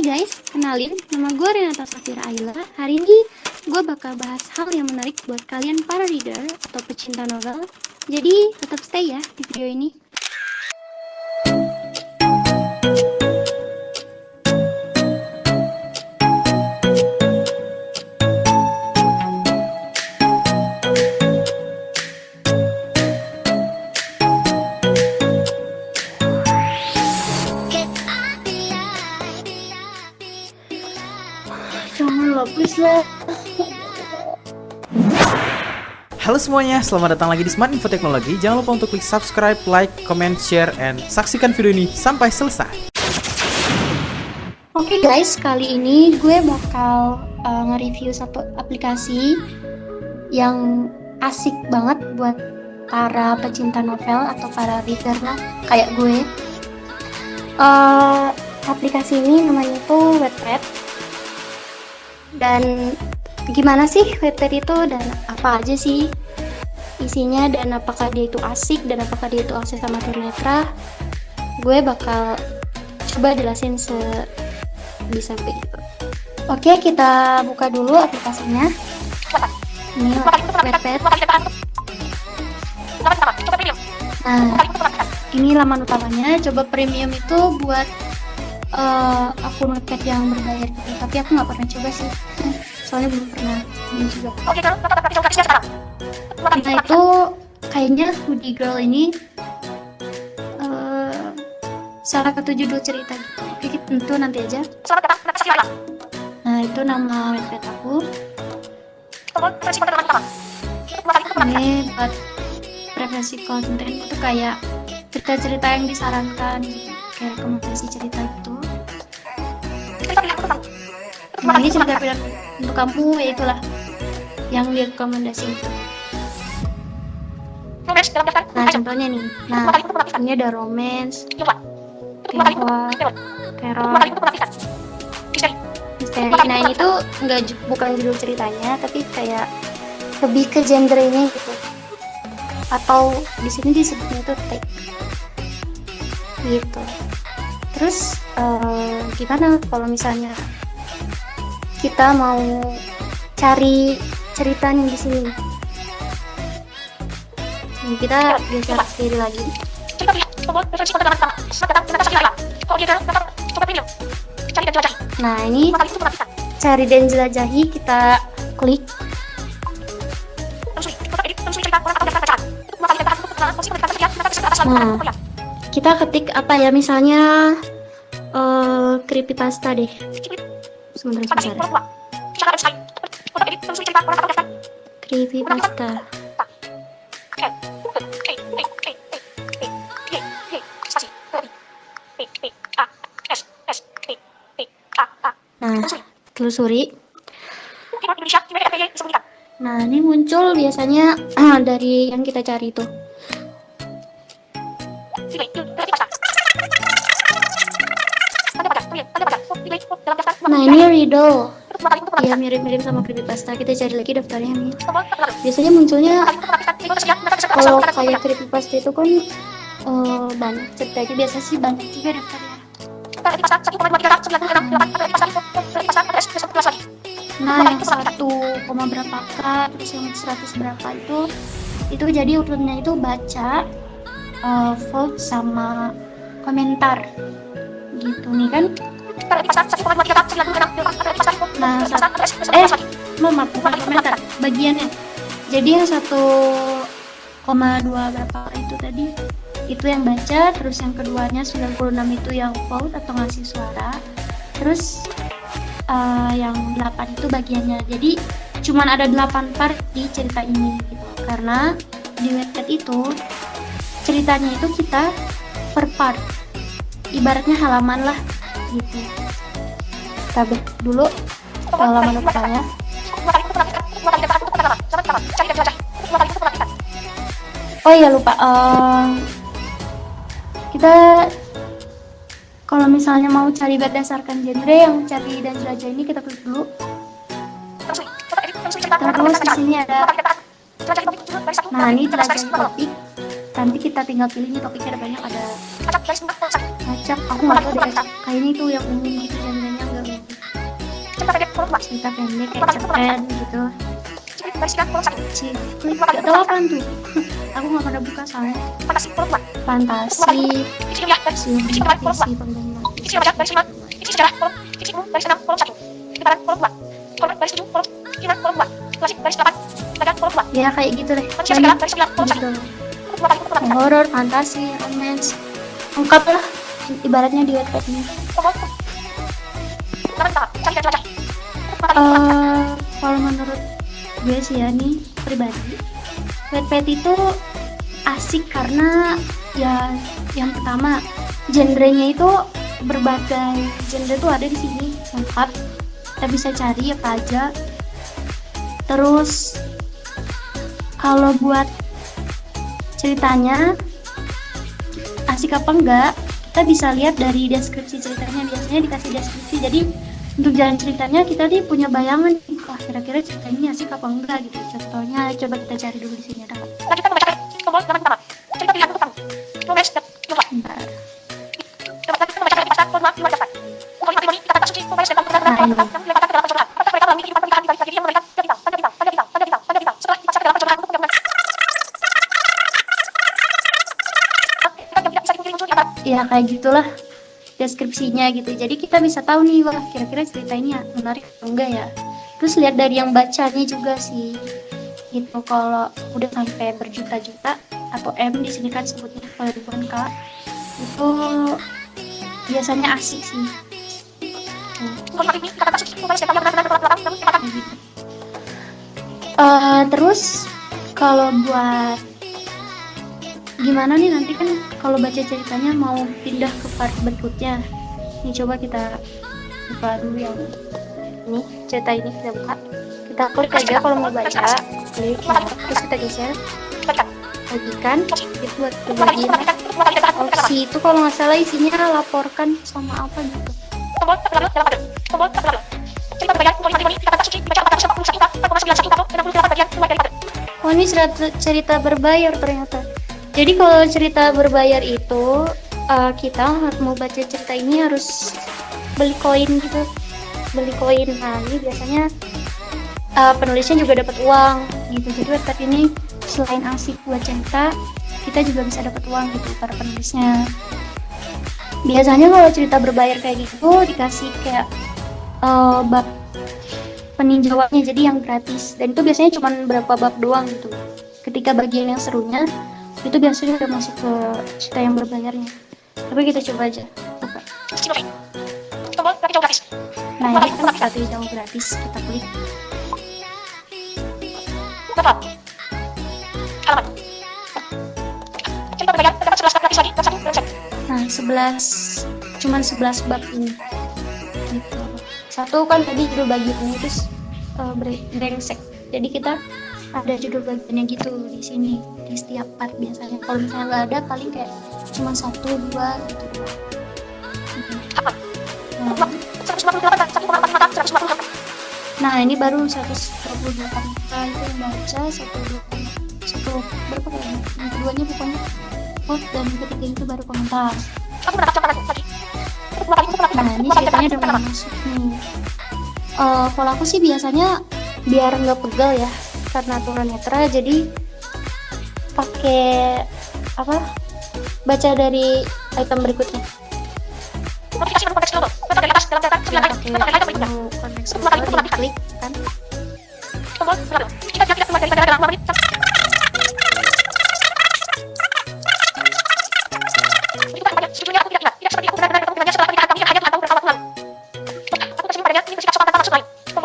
guys, kenalin, nama gue Renata Safira Ayla. Hari ini gue bakal bahas hal yang menarik buat kalian para reader atau pecinta novel. Jadi tetap stay ya di video ini. Halo semuanya, selamat datang lagi di Smart Info Teknologi. Jangan lupa untuk klik subscribe, like, comment, share, and saksikan video ini sampai selesai. Oke guys, kali ini gue bakal nge-review satu aplikasi yang asik banget buat para pecinta novel atau para reader lah, kayak gue. Aplikasi ini namanya tuh Wattpad. Dan gimana sih Wattpad itu dan apa aja sih isinya dan apakah dia itu asik dan apakah dia itu akses sama tunanetra, gue bakal coba jelasin sebisa gue gitu. Oke, kita buka dulu aplikasinya. Ini Wattpad. Nah, ini laman utamanya. Coba premium itu buat akun Wattpad yang berbayar gitu, tapi aku nggak pernah coba sih, soalnya belum pernah ini juga. Nah itu kayaknya Hoodie Girl ini salah satu judul cerita gitu. Oke, tentu nanti aja. Nah itu nama Wattpad aku. Ini buat preferensi konten itu kayak cerita-cerita yang disarankan, kayak rekomendasi cerita gitu. Nah ini cerita pilihan untuk kamu, ya itulah yang direkomendasi itu. Nah contohnya nih, nah ini ada romance, tionghoa, teror, misteri. Nah ini tuh bukan judul ceritanya, tapi kayak lebih ke genrenya gitu, atau di sini disebutnya itu tag gitu. Terus gimana kalau misalnya kita mau cari cerita nih di sini? Nih, kita geser kiri lagi. Nah ini cari dan jelajahi, kita klik. Nah kita ketik apa ya, misalnya creepypasta deh. Sebentar. Creepypasta. Nah, telusuri. Nah, ini muncul biasanya dari yang kita cari itu. Nah, ini Riddle. Ya, mirip-mirip sama creepypasta. Kita cari lagi daftarnya nih. Biasanya munculnya kalau kayak creepypasta itu kan banyak ceritanya, biasa sih banyak juga daftarnya. Nah, yang 1, berapa k, terus yang 100 berapa itu jadi urutannya itu baca, vote sama komentar gitu nih kan. Nah, bukan komentar, bagiannya. Jadi yang 1,2 berapa itu tadi itu yang baca, terus yang keduanya 96 itu yang vote atau ngasih suara, terus yang 8 itu bagiannya. Jadi cuman ada 8 part di cerita ini gitu, karena di Wattpad itu ceritanya itu kita per part, ibaratnya halaman lah gitu. Kita back dulu ke halaman utamanya. Oh iya lupa, kita kalau misalnya mau cari berdasarkan genre, yang cari dan jelajah ini kita klik dulu. Terus di sini ada, nah ini jelajah topik. Nanti kita tinggal pilih nih topiknya, ada banyak, ada acak, aku nggak tahu deh, kayaknya itu yang umum gitu, genrenya cerita pendek kayak cerpen gitu. Ciklik gak tau apaan tuh. Aku gak pernah buka soalnya. Fantasi, fantasi pembangunan. Ya kayak gitu deh. Banyak gitu. Horor, fantasi, romance, lengkap lah ibaratnya di Wattpad ini. Kalau menurut gue sih ya nih pribadi, Wattpad itu asik karena ya yang pertama genrenya itu berbagai genre tuh ada di sini lengkap, kita bisa cari apa aja. Terus kalau buat ceritanya asik apa enggak, kita bisa lihat dari deskripsi ceritanya. Biasanya dikasih deskripsi, jadi untuk jalan ceritanya kita nih punya bayangan, wah kira-kira cerita ini asik apa enggak gitu. Contohnya coba kita cari dulu di sini ada. Ya kayak gitulah deskripsinya gitu, jadi kita bisa tahu nih wah kira-kira cerita ini menarik atau enggak ya. Terus lihat dari yang bacanya juga sih gitu, kalau udah sampai berjuta-juta atau M di sini kan sebutnya, kalau ribuan K itu biasanya asik sih. Terus kalau buat gimana nih nanti kan kalau baca ceritanya mau pindah ke part berikutnya, ini coba kita buka dulu yang ini, cerita ini kita buka, kita klik aja kalau mau baca, klik terus kita geser bagikan, itu buat bagian opsi itu kalau nggak salah isinya laporkan sama apa gitu. Oh ini cerita berbayar ternyata. Jadi kalau cerita berbayar itu kita mau baca cerita ini harus beli koin gitu, beli koin. Nah ini biasanya penulisnya juga dapat uang gitu. Jadi Wattpad ini selain asik buat cerita, kita juga bisa dapat uang gitu para penulisnya. Biasanya kalau cerita berbayar kayak gitu dikasih kayak bab peninjauannya, jadi yang gratis, dan itu biasanya cuma berapa bab doang gitu. Ketika bagian yang serunya itu biasanya udah masuk ke cerita yang berbayarnya. Tapi kita coba aja buka. Nah ini kan strategi jauh gratis, kita klik. Nah 11 cuman 11 bab ini gitu. Satu kan tadi judul bagiannya terus brengsek, jadi kita ada judul bagiannya gitu di sini di setiap part biasanya. Kalau misalnya nggak ada paling kayak cuma 1, 2 gitu. Nah ini baru 128 kali itu yang baca, satu berapa kali? Yang keduanya pokoknya post, dan ketiga itu baru komentar. Nah ini ceritanya udah mulai masuk nih. Kalau aku sih biasanya biar nggak pegal ya, karena tunanetra, jadi pakai apa? Baca dari item berikutnya. Ya, pakai menu koneksi diklik kan.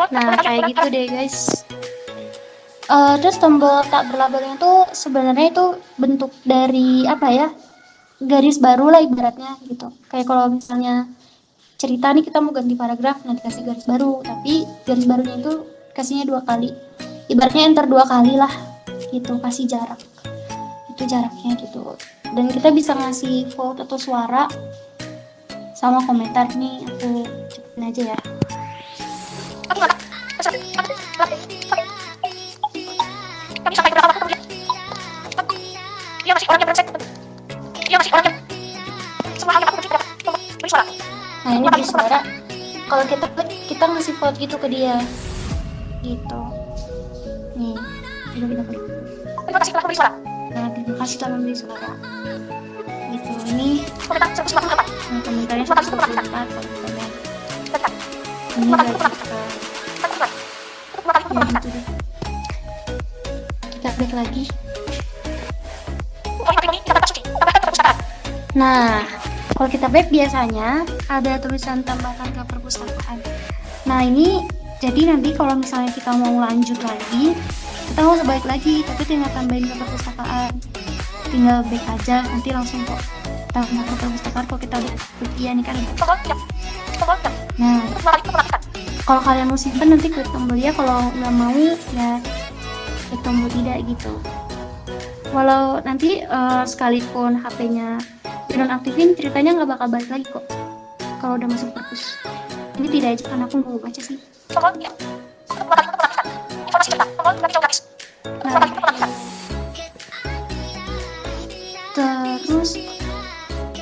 Nah kayak gitu deh guys. Terus tombol tak berlabelnya tuh sebenarnya itu bentuk dari apa ya, garis baru lah ibaratnya gitu. Kayak kalau misalnya cerita nih kita mau ganti paragraf, nanti kasih garis baru, tapi garis barunya itu kasihnya 2 kali, ibaratnya enter 2 kali lah gitu, kasih jarak, itu jaraknya gitu. Dan kita bisa ngasih vote atau suara sama komentar. Nih aku cepet aja ya. Nah ini beri suara, kalau kita klik kita ngasih vote gitu ke dia gitu. Nih coba kita klik. Terima kasih telah memberi suara. Nah, terima kasih telah memberi suara gitu. Ini Komentar 198. komentarnya 124 kalau kita lihat. Tekan. Ini Terima dari kasih. kita Tekan kembali. Dua kali ya menggunakan. gitu deh. Kita klik lagi. Poin ini kita suci. Tambahkan perpustakaan. Nah, kalau kita back biasanya ada tulisan tambahkan ke perpustakaan. Nah, ini jadi nanti kalau misalnya kita mau lanjut lagi, kita nggak usah balik lagi, tapi tinggal tambahin ke perpustakaan. Tinggal back aja, nanti langsung kok tambah ke perpustakaan kalau kita udah klik iya nih kan. Tombol diam. Tombol diam. Nah, Dua kali menggunakan. kalau kalian mau simpen nanti klik tombol ya, kalau nggak mau ya klik tombol tidak gitu. Walau nanti sekalipun HP-nya dinonaktifin, ceritanya nggak bakal balik lagi kok kalau udah masuk perpus. Ini tidak aja karena aku nggak baca sih. Tombol diam. Dua kali menggunakan. Informasi cerita. Tombol dari jauh garis. Dua kali menggunakan. Terus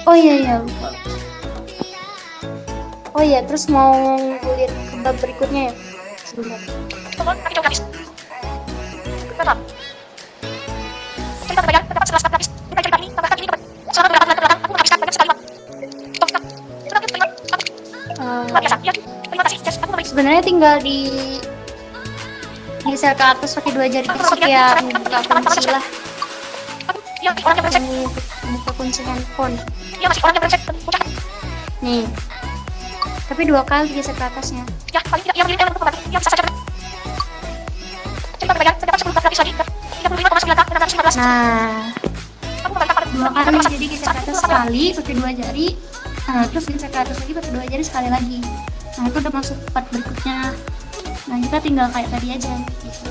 oh iya lupa. Oh iya, terus mau lihat ke bab berikutnya ya. Sebentar. Tombol dari jauh garis. Tetap. Cerita terbayar terdapat 11 garis. Dengan cerita ini tambahkan ini. Selama belakang aku menghabiskan banyak sekali waktu. Topik. Sudah terima. Luar biasa. Ya. Terima kasih. Yes, aku memberi. Sebenarnya tinggal di geser ke atas pakai dua jari terus kayak membuka kunci lah, Ya, orang yang brengsek. membuka kunci handphone. Ya, masih orang yang brengsek. Udah. Nih. Tapi dua kali geser ke atasnya. Ya, paling tidak yang untuk pembantu. Ya, bisa saja. Cerita terbayar terdapat 10 garis lagi. 35,9 Nah, Aku memberikan pada dua kali jadi geser ke atas sekali pakai dua jari. Nah, terus geser ke atas lagi pakai dua jari sekali lagi. Nah, itu udah masuk part berikutnya. Nah, kita tinggal kayak tadi aja gitu.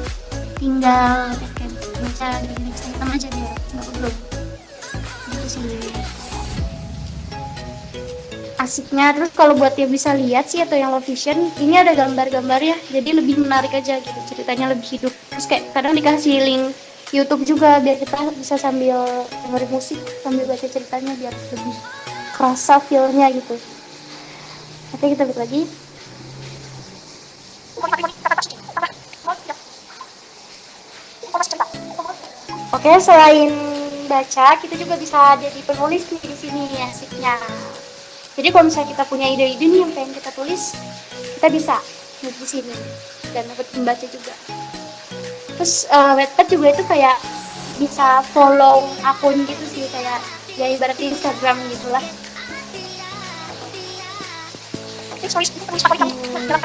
Tinggal kayak baca dari next item aja biar nggak belum. Gitu sih. Asiknya terus kalau buat yang bisa lihat sih atau yang low vision, ini ada gambar-gambar ya. Jadi lebih menarik aja gitu. Ceritanya lebih hidup. Terus kayak kadang dikasih link YouTube juga biar kita bisa sambil dengerin musik sambil baca ceritanya biar lebih kerasa feel-nya gitu. Oke, kita balik lagi. Oke, selain baca, kita juga bisa jadi penulis nih di sini asiknya. Jadi kalau misalnya kita punya ide-ide nih yang pengen kita tulis, kita bisa nulis di sini dan dapat membaca juga. Terus Wattpad juga itu kayak bisa follow akun gitu sih, kayak ya ibaratnya Instagram gitulah. Bentar.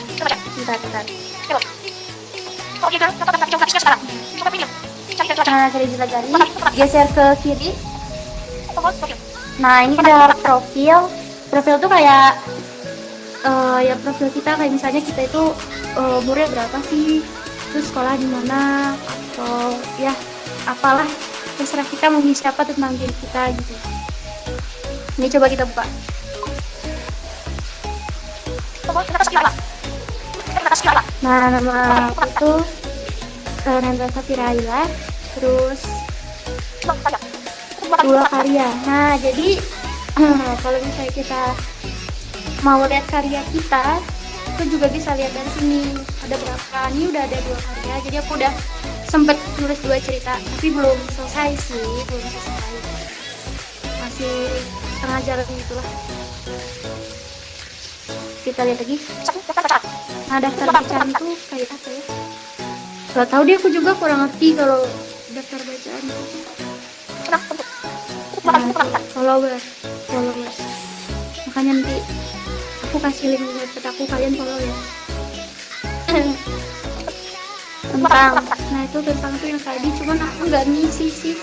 Nah, dari jari geser ke kiri. Nah, ini ada profil. Profil tuh kayak ya profil kita, kayak misalnya kita itu umurnya berapa sih, terus sekolah di mana, atau ya apalah, terserah kita mau ngisi apa tentang diri kita gitu. Ini coba kita buka. Nah, nama aku itu Nandra Safira Aila, terus dua karya. Nah, jadi kalau misalnya kita mau lihat karya kita, itu juga bisa lihat dari sini ada berapa. Ini udah ada dua karya, jadi aku udah sempet nulis dua cerita, tapi belum selesai sih, masih setengah jalan gitulah. Kita lihat lagi. Nah, daftar bacaan itu kayak apa ya? Gak tau deh, aku juga kurang ngerti kalau daftar bacaan itu. Nah, followers. Makanya nanti aku kasih link website aku, kalian follow ya. Nah itu tentang tuh yang tadi, cuman aku nggak ngisi sih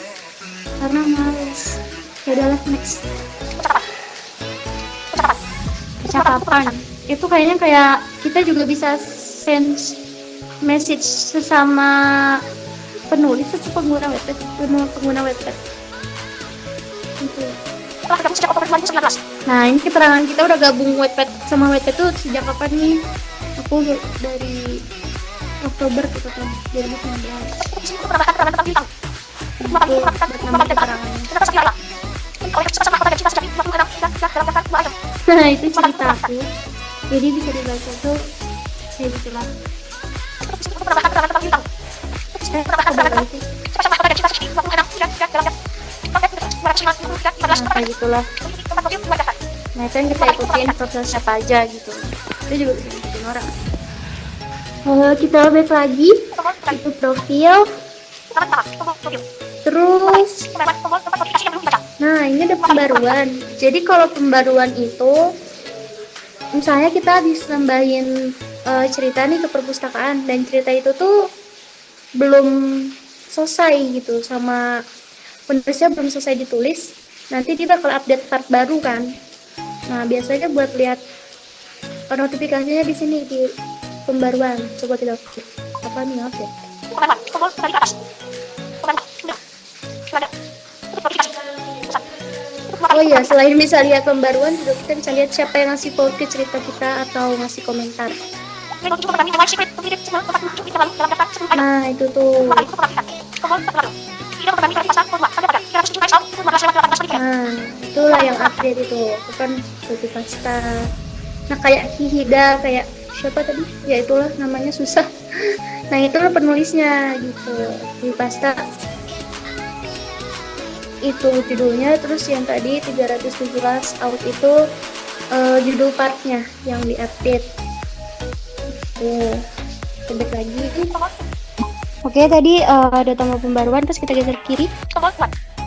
karena males. Ya udahlah, next. Percakapan itu kayaknya kayak kita juga bisa send message sesama penulis atau pengguna website gitu. Nah, ini keterangan kita udah gabung Wattpad sama Wattpad tuh sejak kapan nih? Aku dari Oktober gitu kan, 2019. Itu buat nama keterangannya. Nah, itu cerita aku. Jadi bisa dibaca tuh Ya gitulah. Penambahan tentang bintang. Ada apa sih? Sama-sama pada cinta suci 26 dan dalamnya. Nah, kayak gitulah. Nah itu yang kita ikutin prosesnya apa aja gitu. Itu juga bisa ngikutin orang. Kita balik lagi itu profil. Terus, nah ini ada pembaruan. Jadi kalau pembaruan itu, misalnya kita habis nambahin cerita nih ke perpustakaan dan cerita itu tuh belum selesai gitu sama penulisnya belum selesai ditulis, nanti dia bakal update part baru kan. Nah biasanya buat lihat notifikasinya di sini di pembaruan. Coba kita apa nih update. Oh iya, selain bisa lihat pembaruan juga kita bisa lihat siapa yang ngasih vote ke cerita kita atau ngasih komentar. Nah itu tuh. Nah itulah yang update itu bukan Tuti Pasta. Nah kayak Hihida, kayak siapa tadi? Ya itulah namanya susah. Nah itulah penulisnya gitu. Tuti Pasta itu judulnya, terus yang tadi 317 out itu judul partnya yang diupdate. Coba lagi. Oke, tadi ada tombol pembaruan, terus kita geser kiri.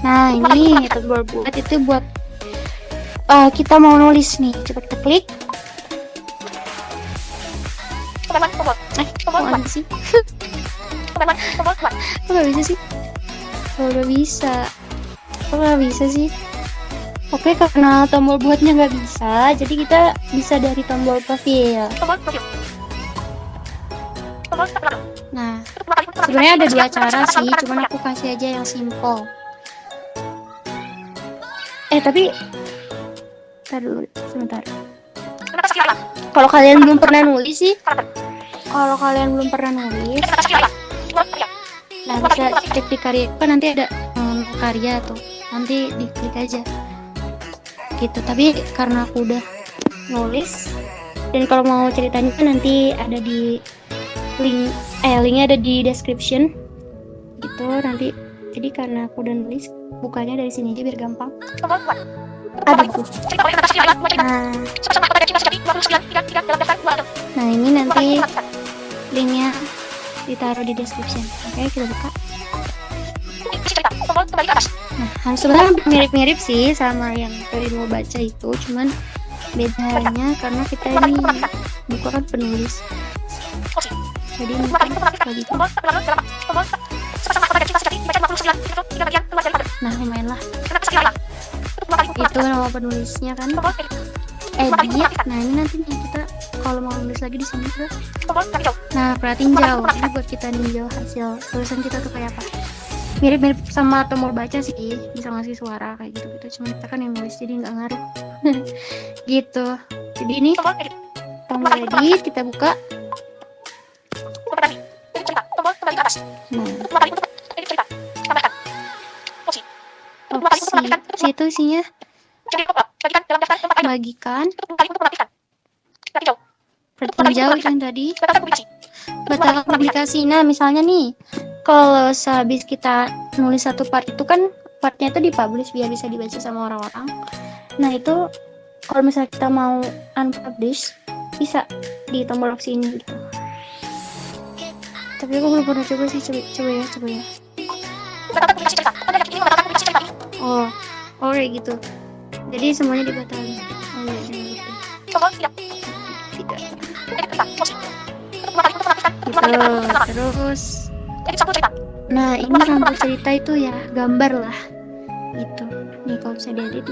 Nah ini tombol buat itu buat kita mau nulis nih. Coba kita klik. Kok ada sih? Kok gak bisa sih? Kok gak bisa? Kok gak bisa sih? Oke, karena tombol buatnya nggak bisa, jadi kita bisa dari tombol profil. Nah, sebenarnya ada dua cara sih, cuman aku kasih aja yang simple. Tapi, ntar dulu, sebentar. Kalau kalian belum pernah nulis sih, nah bisa cek di karya, kan nanti ada karya tuh, nanti diklik aja. Gitu, tapi karena aku udah nulis, dan kalau mau ceritanya nanti ada di linknya ada di description gitu nanti. Jadi karena aku udah nulis, bukanya dari sini aja biar gampang. Ada tuh. Nah ini nanti linknya ditaruh di description. Oke, kita buka. Nah, sebenarnya mirip-mirip sih sama yang tadi mau baca itu, cuman bedanya karena kita ini buku kan penulis, jadi mungkin lagi. Nah lumayan lah, itu nama penulisnya kan, edit. Nah ini nanti nih kita kalau mau nulis lagi di sini tuh. Nah perhatiin jauh, ini buat kita ninjau hasil tulisan kita tuh kayak apa. Mirip-mirip sama tombol baca sih, bisa ngasih suara kayak gitu-gitu, cuma kita kan yang nulis jadi nggak ngaruh. Gitu. Jadi ini tombol edit, kita buka. Nah, opsi itu isinya bagikan, pertinjau yang tadi, batalkan publikasi. Nah misalnya nih, kalau sehabis kita nulis satu part itu kan partnya itu dipublish biar bisa dibaca sama orang-orang. Nah itu kalau misalnya kita mau unpublish bisa di tombol opsi ini gitu. Tapi aku belum pernah coba sih, coba ya. Oh kayak gitu. Jadi semuanya dibatalkan. Oh ya, jangan lupa. Tidak. Terus. Nah ini rambut cerita itu ya gambar lah gitu. Nih kalau bisa diedit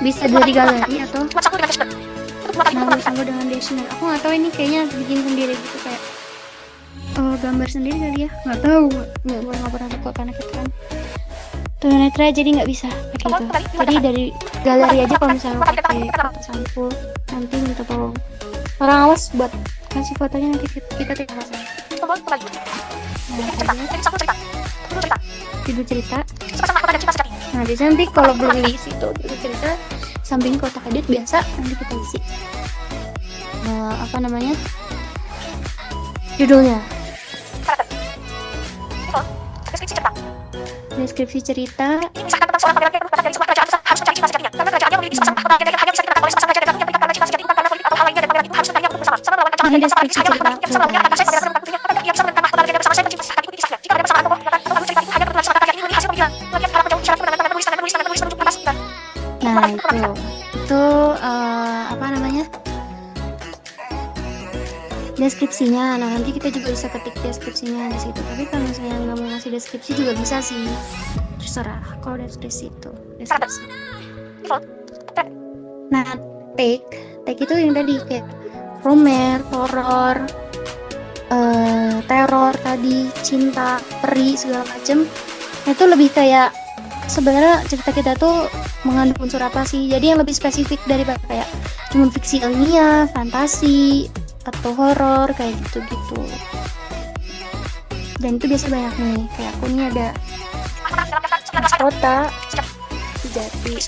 bisa dua di galeri atau dengan desainer. Aku nggak tahu ini kayaknya bikin sendiri gitu kayak gambar sendiri kali ya, nggak tahu, nggak pernah buka karena kita kan tunanetra jadi nggak bisa kayak gitu. Jadi dari galeri aja kalau misalnya pakai foto sampul nanti minta tolong orang awas buat kasih fotonya, nanti kita tidak masalah. Judul cerita. Nah biasanya nanti kalau belum diisi itu judul cerita samping kotak edit biasa nanti kita isi. apa namanya, judulnya, Karakter. Info. Deskripsi cerita. deskripsi cerita. Ini mengisahkan tentang seorang pangeran yang berbakat dari sebuah kerajaan besar harus mencari cinta sejatinya. Karena kerajaannya memiliki sepasang mahkota yang hanya bisa dikatakan oleh sepasang raja dan ratu yang berikan karena cinta sejati bukan karena politik atau hal lainnya, dan pangeran itu harus bertanya untuk bersama. Sama melawan ancaman Ini dari pasangan deskripsi hanya melakukan cerita. yang bersama lawannya akan saya pangeran menemukan putrinya. Apakah ia bisa menemukan mahkota legenda bersama saya mencipta akan ikuti kisahnya. Jika ada persamaan tokoh maka lalu cerita itu hanya berkelanjutan sebagai karya ini memiliki hasil pemikiran. Bagian harap menjauh syarat kemenangan tangan menulis menunjuk kertas dan Nah itu apa namanya, deskripsinya. Nah nanti kita juga bisa ketik deskripsinya di situ. Tapi kalau misalnya nggak mau ngasih deskripsi juga bisa sih, terserah. Kalau deskripsi itu deskripsi. default. Nah tag itu yang tadi kayak romance, horor, teror tadi, cinta, peri segala macem. Nah, itu lebih kayak sebenarnya cerita kita tuh mengandung unsur apa sih, jadi yang lebih spesifik daripada kayak cuma fiksi ilmiah, fantasi atau horor kayak gitu-gitu. Dan itu biasa banyak nih, kayak aku nih ada kota sejati,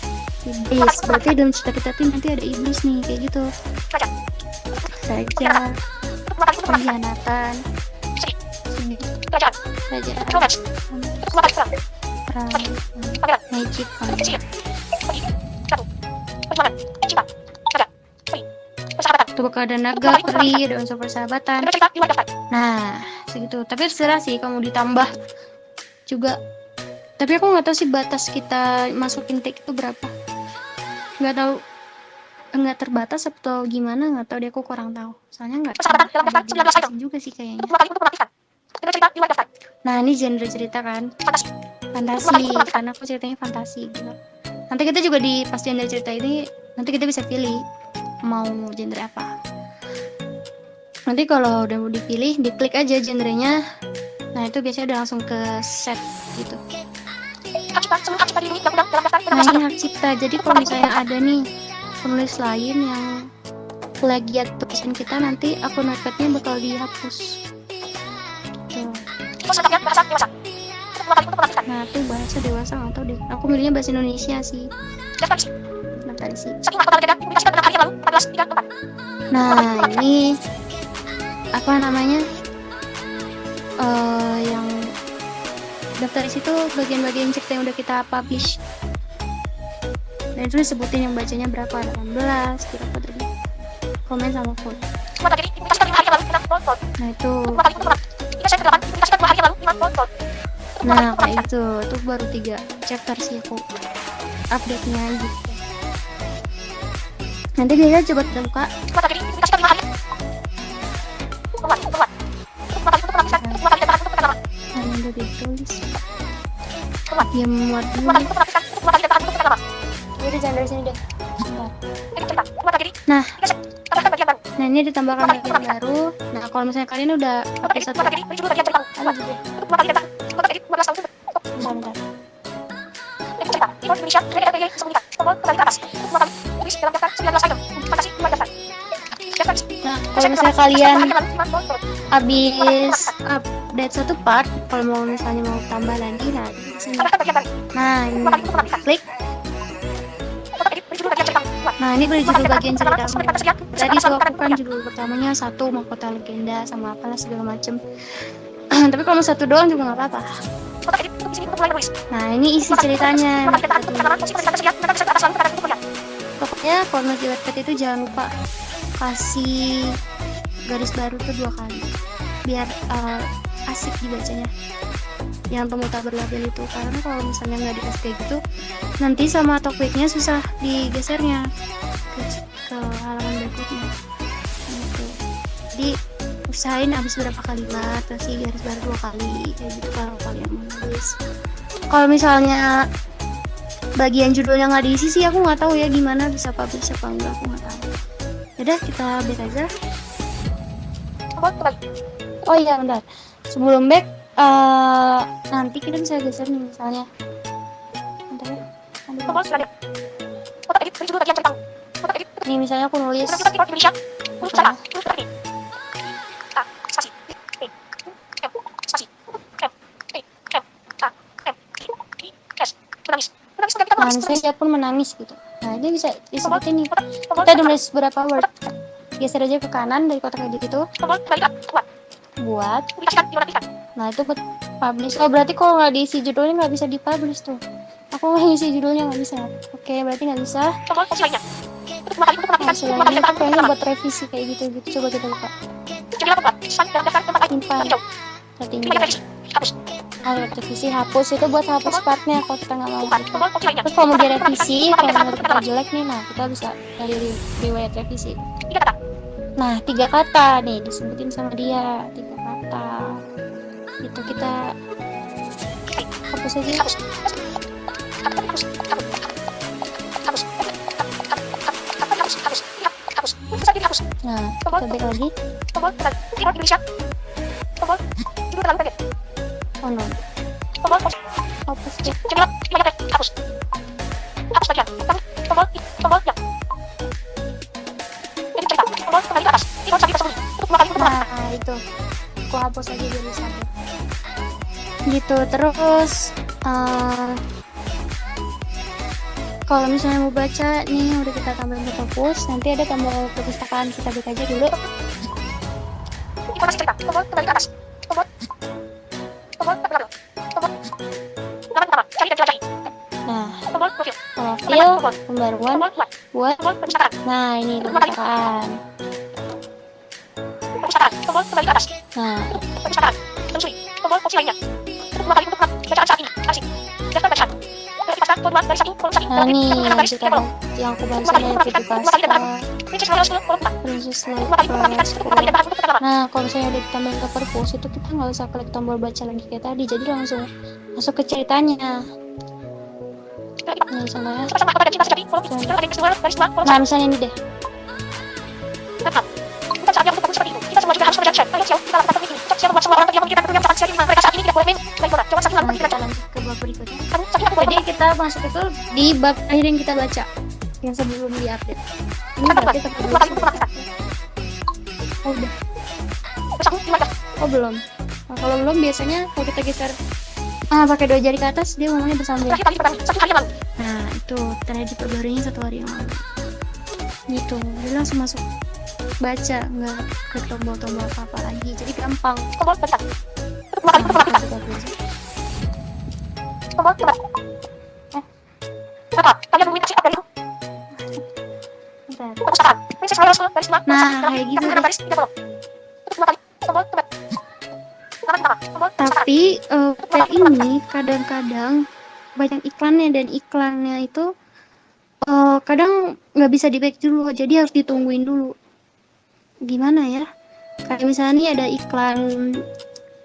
iblis, berarti dalam cerita kita tuh nanti ada iblis nih kayak gitu, raja, pengkhianatan, Kerajaan. raja, Romance. Perang. perang, Pangeran. magic, Sihir. Pergi. Ratu. Perjuangan. Cinta. Naga. Peri. Persahabatan. tuh bakal ada naga, peri, ada unsur persahabatan. Ada cerita di luar daftar. Nah, segitu. Tapi terserah sih kamu ditambah juga. Tapi aku nggak tahu sih batas kita masukin tag itu berapa. Nggak tahu, nggak terbatas atau gimana, nggak tahu deh, aku kurang tahu. Soalnya nggak Persahabatan dalam daftar 19 item. juga sih kayaknya. Untuk 2 kali untuk mengaktifkan. Ada cerita di luar daftar. Nah, ini genre cerita kan, Fantasi. fantasi, karena aku ceritanya fantasi gitu. Nanti kita juga di pas genre cerita ini, nanti kita bisa pilih mau genre apa. Nanti kalau udah mau dipilih, diklik aja genrenya. Nah, itu biasanya udah langsung ke set gitu. Hak cipta. Seluruh hak cipta dilindungi undang-undang dalam daftar Nah, ini hak cipta. Jadi kalau misalnya ada nih penulis lain yang plagiat tulisan kita, nanti akun Wattpad-nya bakal dihapus. Tuh. Info selengkapnya bahasa dewasa. Untuk 2 kali untuk mengaktifkan. Nah, itu bahasa dewasa nggak tahu deh. Aku milihnya bahasa Indonesia sih. Daftar isi. Daftar isi. Saking mahkota legenda dipublikasikan pada 6 hari yang lalu. 14.34. Nah, ini apa namanya? Yang daftar isi itu bagian-bagian cerita yang udah kita publish. Dan itu disebutin yang bacanya berapa, 18, berapa tadi. Komen sama vote. Semua tragedi dipublikasikan 5 hari yang lalu. 6 volt. Nah, itu. 2 kali untuk mengaktifkan. Hingga saya ke-8 dipublikasikan 2 hari yang lalu. 5 volt. Nah, kayak itu baru 3 chapter sih aku update-nya gitu. Nanti biasanya coba kita buka. Semua tragedi dipublikasikan 5 hari. Membuat. Untuk 2 kali untuk mengaktifkan. 2 kali dan bahan untuk pertama. Nah, yang udah ditulis. Membuat. Dia muat 2 dulu. kali untuk mengaktifkan. 2 kali dan bahan untuk pertama. Ini udah jangan dari sini deh. Bentar. Edit cerita. 2 tragedi. Nah, Hingga saya tambahkan bagian baru. nah ini ditambahkan bagian baru. Nah, kalau misalnya kalian udah Dua update tragedi. satu, 2 tragedi. Beri judul bagian cerita. ada juga. Untuk 2 kali dan bahan. 2 tragedi. 12 tahun. Bentar. Edit cerita. Import Indonesia. DLPY disembunyikan. Tombol kembali ke atas. 2 kali. Tulis dalam daftar 19 item. Fantasi luar daftar. Daftar isi. Nah, kalau misalnya kalian habis update satu part, kalau mau misalnya mau tambah lagi, nah di sini. Tambahkan bagian baru. Nah, ini 2 kali untuk mengaktifkan. klik. Untuk edit. Beri judul bagian cerita. Nah, ini beri judul bagian ceritamu. Tadi tuh aku kan judul pertamanya 1 mahkota legenda sama apalah segala macem. Tapi kalau mau 1 doang juga nggak apa-apa. Untuk edit. Untuk isi. Untuk mulai menulis. Nah, ini isi ceritanya. 2 kali dan bahan untuk pertama. Posisi perintah tersedia. Nanti bisa ke atas lalu ke kanan untuk kuliah. Pokoknya kalau nulis di Wattpad itu jangan lupa kasih garis baru tuh 2 kali biar asik dibacanya, yang pemutar berlabel itu. Karena kalau misalnya nggak dikasih kayak gitu, nanti sama topiknya susah digesernya ke halaman berikutnya gitu. Jadi usahain habis berapa kalimat kasih garis baru 2 kali kayak gitu kalau kalian menulis. Kalau misalnya bagian judulnya nggak diisi sih, aku nggak tahu ya gimana bisa publish apa enggak, aku nggak tahu. Yaudah, kita back aja. Tombol kembali. Oh iya, bentar. Sebelum back, nanti kita bisa geser nih misalnya. Bentar ya. Tombol selanjutnya. Untuk edit. Beri judul bagian cerita. Untuk edit. Nih misalnya aku nulis. Untuk import Indonesia. Huruf cara. Huruf terakhir. A. Spasi. E. M. Spasi. M. E. M. A. M. I. S. Menangis. Menangis sudah kita Nah, menangis. misalnya dia pun menangis gitu. Nah, ini bisa disebutin nih. Tombol. Kita udah nulis berapa word. geser aja ke kanan dari kotak edit itu Tombol kembali ke buat. buat. Publikasikan, dinonaktifkan. Nah itu buat publish. Oh berarti kalau nggak diisi judulnya nggak bisa dipublish tuh. Aku nggak isi judulnya nggak bisa. Oke berarti nggak bisa. Tombol opsi lainnya. Tutup 2 kali untuk menaktifkan. Selain 2 kali itu dan tahan kayaknya lama. buat revisi kayak gitu. Coba kita buka. Jadilah pembuat. San dalam daftar tempat lain. Simpan. Hijau. Setting Banyak revisi. Hapus. kalau revisi hapus itu buat hapus partnya kalau kita nggak mau Bukan. gitu. Tombol opsi lainnya. Terus kalau mau Tempat direvisi, tempat kalau tempat menurut tempat kita tempat. jelek nih, nah kita bisa dari riwayat revisi. 3 kata. Nah 3 kata nih disebutin sama dia 3 kata. Itu kita hapus aja. Hapus. Hapus. Hapus. Hapus. Hapus. Hapus. Hapus. Bisa dihapus. Nah kita back lagi. Tombol kembali. Keyboard Indonesia. Tombol judul terlalu pendek. Oh no, Tombol opsi. hapus deh. Jadilah banyak revisi. Hapus. Hapus bagian. Tombol yang. Edit cerita. Tombol kembali ke atas. Keyboard sambil tersembunyi. Tutup 2 kali untuk menaktifkan. Nah itu aku hapus aja biar bisa deh. Gitu terus kalau misalnya mau baca nih udah kita tambahin ke perpus, nanti ada tombol perpustakaan, kita baca aja dulu. Informasi cerita. Tombol kembali ke atas. Tombol ke belakang. Tombol nama utama. Cari dan jelajahi. Nah Tombol profil. profil pembaruan Tombol buat. buat. Tombol perpustakaan. Nah ini perpustakaan. Perpustakaan. Tombol kembali ke atas. Nah Perpustakaan. Telusuri. Tombol opsi lainnya. Tutup 2 kali untuk bacaan saat ini. Arsip. Daftar bacaan. Aktifkan kode 2 dari 1 kolom 1. nah nih yang aku bahas ini Pitukaska, Princess Royal School kolom 4. Princess Tutup 2 kali untuk Leia. mengaktifkan. Tutup 2 kali dan tahan untuk tekan lama. Nah kalau misalnya udah ditambahin ke perpus itu kita nggak usah klik tombol baca lagi kayak tadi, jadi langsung masuk ke ceritanya. Nah misalnya, Sama-sama kepada cinta sejati kolom 3 kali keseluruhan garis 2 kolom nah misalnya ini deh. 1. Bukan saatnya untuk fokus seperti itu. Kita semua juga harus belajar. Ayo siap, kita lakukan teknik ini. Ucap siap membuat semua orang terdiam memikirkan pekerjaan saat seri mereka saat ini tidak boleh main. Selain bola, coba saking lalu Nah kita kita lanjut ke bab berikutnya. kamu saking aku boleh Jadi kita masuk itu di bab akhir yang kita baca, yang sebelum diupdate. Ini berarti kita Tutup 2 kali untuk mengaktifkan. Oh udah. Terus aku gimana? Oh belum. Nah, kalau belum biasanya kalau kita geser pakai 2 jari ke atas dia ngomongnya bersambung. Terakhir kali pertama, 1 hari yang lalu. Nah itu terakhir diperbaruinya 1 hari yang lalu. Gitu, jadi langsung masuk baca, nggak ke tombol-tombol apa lagi, jadi gampang. Tombol balikan. Tutup 2 kali untuk mengaktifkan. Tombol kembali. Apa? Kalian meminta siap dari Bentar. perpustakaan. Princess Royal School garis 2. Nah, kayak gitu deh. Garis 3 kolom. Tutup 2 kali. Tombol kembali. Nama pertama. Tombol perpustakaan. Tapi pet ini kadang-kadang banyak iklannya, dan iklannya itu kadang nggak bisa di back dulu, jadi harus ditungguin dulu. Gimana ya? Kayak misalnya nih ada iklan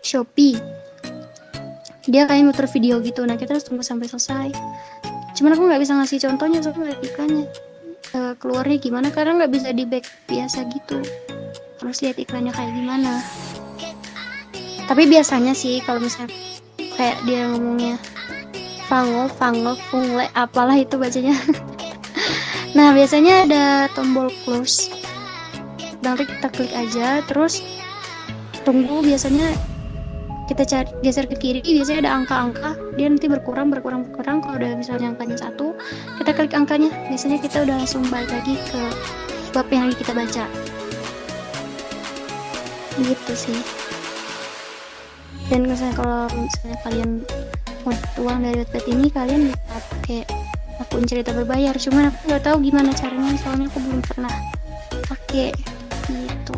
Shopee, dia kayak muter video gitu, nah kita harus tunggu sampai selesai. Cuman aku nggak bisa ngasih contohnya soalnya lihat iklannya keluarnya gimana, karena nggak bisa di back biasa gitu, harus lihat iklannya kayak gimana. Tapi biasanya sih kalau misalnya kayak dia ngomongnya Fango, Fungle, apalah itu bacanya. Nah biasanya ada tombol close, nanti kita klik aja, terus tunggu. Biasanya kita cari geser ke kiri, biasanya ada angka-angka, dia nanti berkurang. Kalau udah misalnya angkanya 1, kita klik angkanya, biasanya kita udah langsung balik lagi ke bab yang lagi kita baca. Gitu sih. Dan misalnya kalau misalnya kalian mau uang dari Wattpad ini, kalian bisa pakai akun cerita berbayar, cuman aku nggak tahu gimana caranya, soalnya aku belum pernah pakai gitu.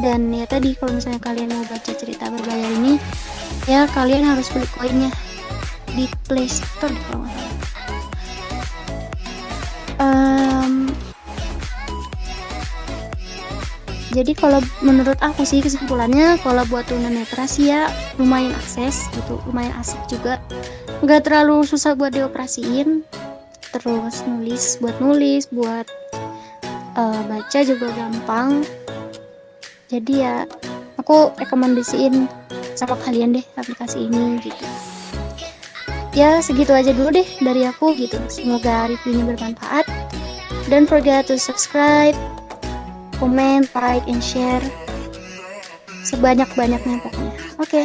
Dan ya tadi kalau misalnya kalian mau baca cerita berbayar ini, ya kalian harus beli koinnya di Play Store kalau nggak salah. Jadi kalau menurut aku sih kesimpulannya, kalau buat tunanetra sih ya lumayan akses gitu, lumayan asik juga, nggak terlalu susah buat dioperasiin. Terus nulis buat baca juga gampang. Jadi ya aku rekomendasiin sama kalian deh aplikasi ini gitu. Ya segitu aja dulu deh dari aku gitu. Semoga reviewnya bermanfaat. Don't forget to subscribe, comment, like, and share sebanyak-banyaknya pokoknya. Oke.